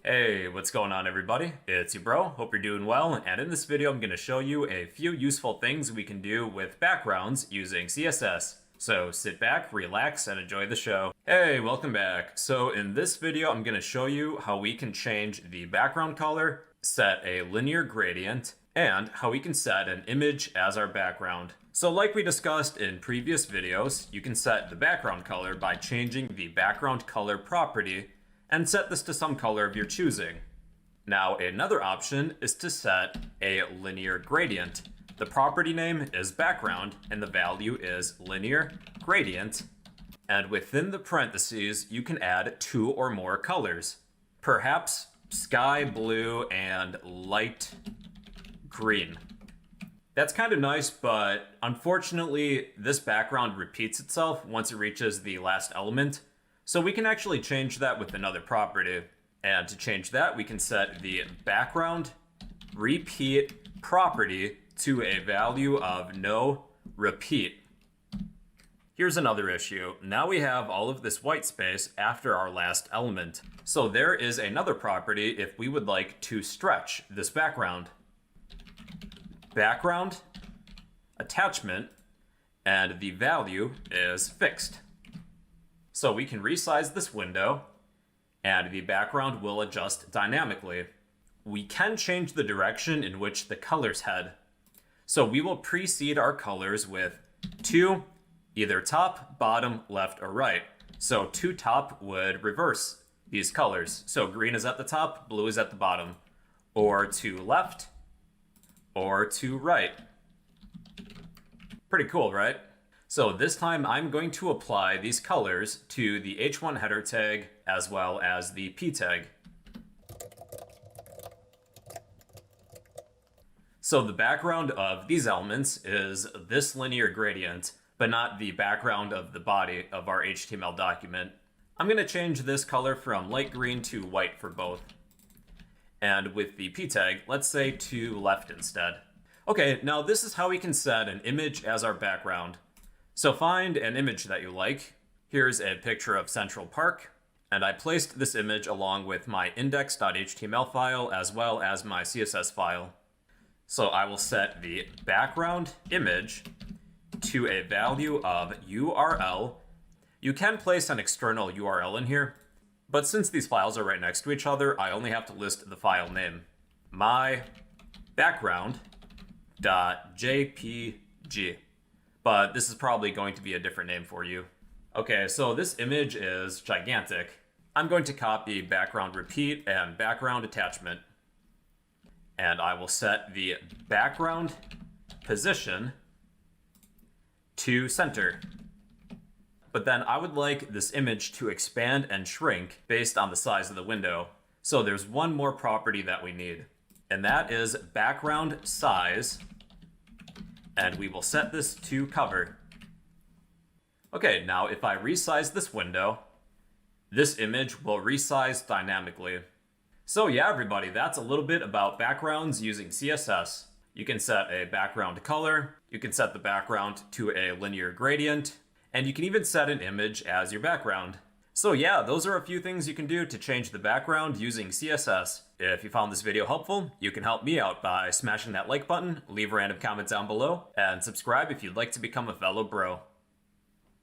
Hey, what's going on everybody? It's your bro, hope you're doing well, and in this video I'm going to show you a few useful things we can do with backgrounds using CSS. So sit back, relax, and enjoy the show. Hey, welcome back. So in this video I'm going to show you how we can change the background color, set a linear gradient, and how we can set an image as our background. So like we discussed in previous videos, you can set the background color by changing the background color property and set this to some color of your choosing. Now, another option is to set a linear gradient. The property name is background and the value is linear gradient. And within the parentheses, you can add two or more colors. Perhaps sky blue and light green. That's kind of nice, but unfortunately, this background repeats itself once it reaches the last element. So we can actually change that with another property. And to change that, we can set the background repeat property to a value of no repeat. Here's another issue. Now we have all of this white space after our last element. So there is another property if we would like to stretch this background. Background attachment, and the value is fixed. So we can resize this window and the background will adjust dynamically. We can change the direction in which the colors head. So we will precede our colors with two, either top, bottom, left, or right. So two top would reverse these colors. So green is at the top, blue is at the bottom, or to left, or to right. Pretty cool, right? So this time I'm going to apply these colors to the h1 header tag as well as the p tag. So the background of these elements is this linear gradient, but not the background of the body of our HTML document. I'm going to change this color from light green to white for both. And with the p tag, let's say to left instead. Okay, now this is how we can set an image as our background. So find an image that you like. Here's a picture of Central Park, and I placed this image along with my index.html file as well as my CSS file. So I will set the background image to a value of URL. You can place an external URL in here, but since these files are right next to each other, I only have to list the file name. myBackground.jpg. But this is probably going to be a different name for you. Okay, so this image is gigantic. I'm going to copy background repeat and background attachment. And I will set the background position to center. But then I would like this image to expand and shrink based on the size of the window. So there's one more property that we need, and that is background size. And we will set this to cover. Okay, now if I resize this window, this image will resize dynamically. So yeah, everybody, that's a little bit about backgrounds using CSS. You can set a background color, you can set the background to a linear gradient, and you can even set an image as your background. So yeah, those are a few things you can do to change the background using CSS. If you found this video helpful, you can help me out by smashing that like button, leave a random comment down below, and subscribe if you'd like to become a fellow bro.